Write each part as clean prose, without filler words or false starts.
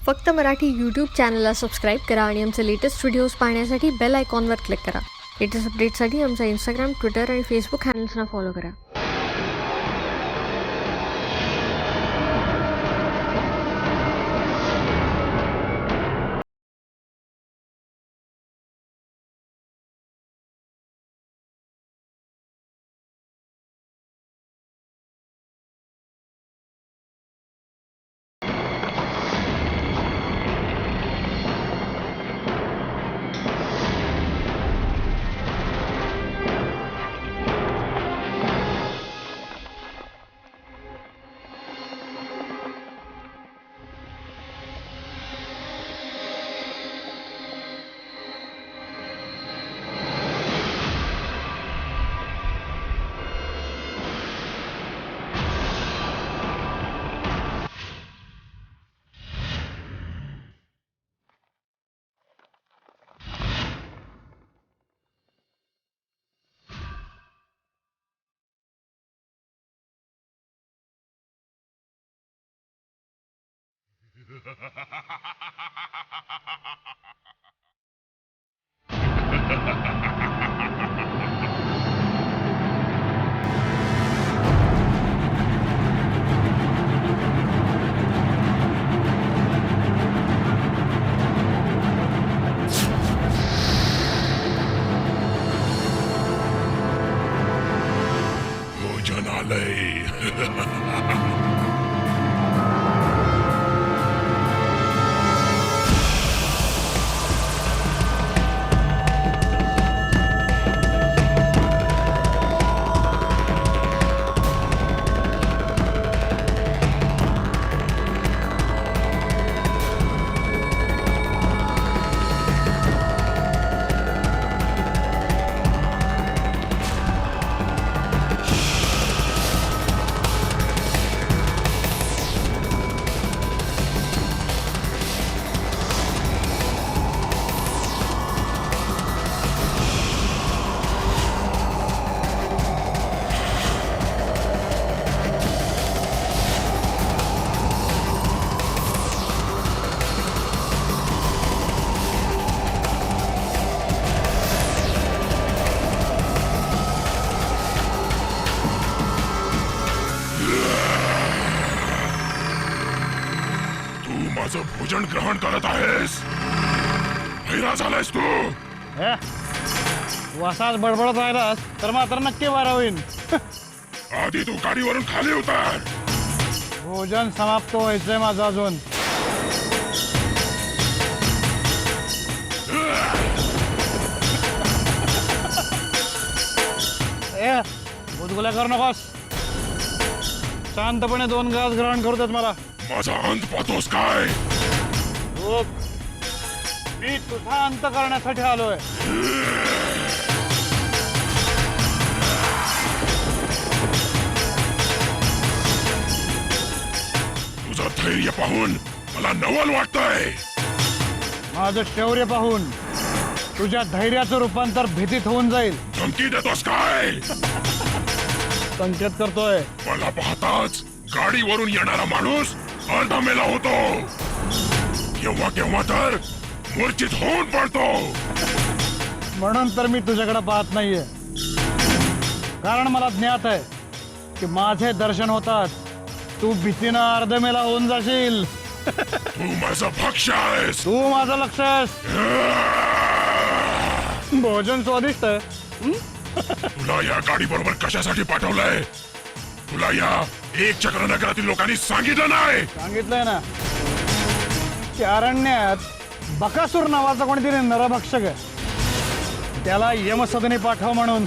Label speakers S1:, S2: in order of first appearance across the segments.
S1: फक्त मराठी यूट्यूब चॅनलला सबस्क्राईब करा आणि आमचे लेटेस्ट व्हिडिओज पाहण्यासाठी बेल आयकॉनवर क्लिक करा. लेटेस्ट अपडेटसाठी आमचा इंस्टाग्राम, ट्विटर आणि फेसबुक हँडल्सना फॉलो करा.
S2: भोजनालय. माझं भोजन ग्रहण करत आहेस? हैराण झालायस तू?
S3: वासात बडबडत राहिलास तर मात्र नक्की वारा होईल.
S2: आधी तू गाडीवरून खाली उतर.
S3: भोजन समाप्त व्हायचंय माझं अजून. गुदगुल्या करू नकोस. शांतपणे 2 घास ग्रहण करू देत मला.
S2: माझा अंत पाहतोस काय?
S3: मी तुझा अंत करण्यासाठी आलोय.
S2: तुझं धैर्य पाहून मला नवल वाटतंय.
S3: माझं शौर्य पाहून तुझ्या धैर्याचं रूपांतर भीतीत होऊन जाईल.
S2: धमकी देतोस काय?
S3: संकेत करतोय.
S2: मला पाहताच गाडीवरून येणारा माणूस अर्धा मेला होतो. केव्हा केव्हा तर मूर्छित होऊन पडतो.
S3: म्हणून तर मी तुझ्याकडे पाहत नाहीये. कारण मला ज्ञात आहे की माझे दर्शन होतात तू भीतीनं अर्धमेला होऊन जाशील.
S2: तू माझं भक्ष्य आहेस.
S3: तू माझं लक्ष आहेस. भोजन स्वादिष्ट आहे.
S2: तुला या गाडी बरोबर कशासाठी पाठवलंय? तुला या 1 चक्र नगरातील लोकांनी सांगितलं नाही?
S3: सांगितलंय ना की अरण्यात बकासूर नावाचा कोणीतरी नरभक्षक आहे. त्याला यमसदनी पाठव म्हणून.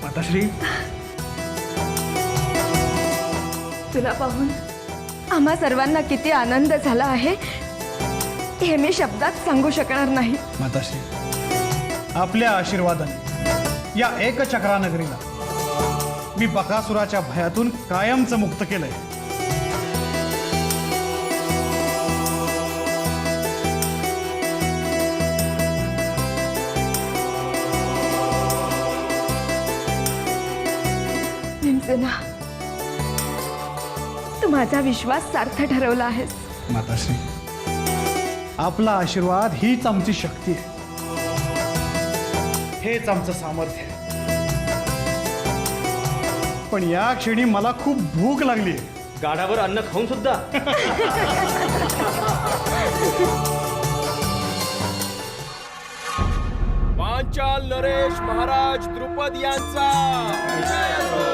S3: माताश्री,
S4: तुला पाहून आम्हा सर्वांना किती आनंद झाला आहे हे मी शब्दात सांगू शकणार नाही.
S3: माताश्री, आपल्या आशीर्वादाने या एकचक्रा नगरीला मी बकासुराच्या भयातून कायमचं मुक्त केलंय.
S4: भीमसेना, तू माझा विश्वास सार्थ ठरवला आहेस.
S3: माताश्री, आपला आशीर्वाद हीच आमची शक्ती आहे, हेच आमचं सामर्थ्य आहे. पण या क्षणी मला खूप भूक लागली आहे.
S5: गाढावर अन्न खाऊन सुद्धा.
S6: पांचाल नरेश महाराज द्रुपद यांचा विजय असो.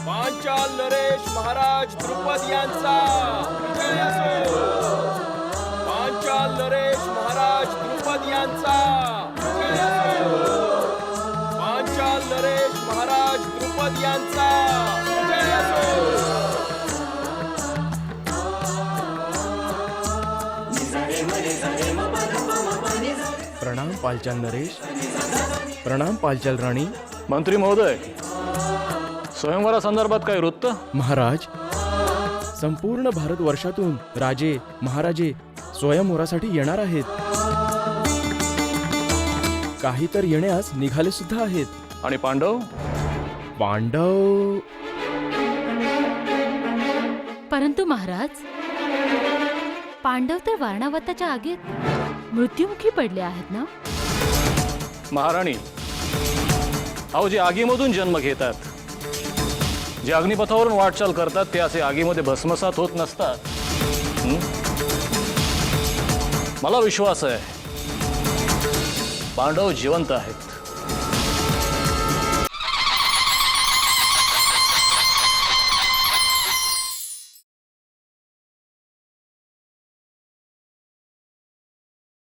S6: पांचाल नरेश महाराज द्रुपद यांचा विजय असो. पांचाल नरेश महाराज द्रुपद यांचा विजय असो. पांचाल नरेश महाराज द्रुपद यांचा विजय असो. प्रणाम पालचाल नरेश. प्रणाम पालचाल राणी.
S7: मंत्री महोदय, स्वयंवरासंदर्भात काही वृत्त?
S6: महाराज, संपूर्ण भारतवर्षातून राजे महाराजे स्वयंवरासाठी येणार आहेत. काही तर येण्यास निघाले सुद्धा आहेत.
S7: आणि पांडव?
S6: पांडव
S8: परंतु महाराज, पांडव तर वारणावताच्या आगीत मृत्युमुखी पडले आहेत ना.
S7: महाराणी, अहो, जे आगीमधून जन्म घेतात, जे अग्निपथावरून वाटचाल करतात, ते असे आगीमध्ये भस्मसात होत नसतात. मला विश्वास आहे पांडव जिवंत आहेत.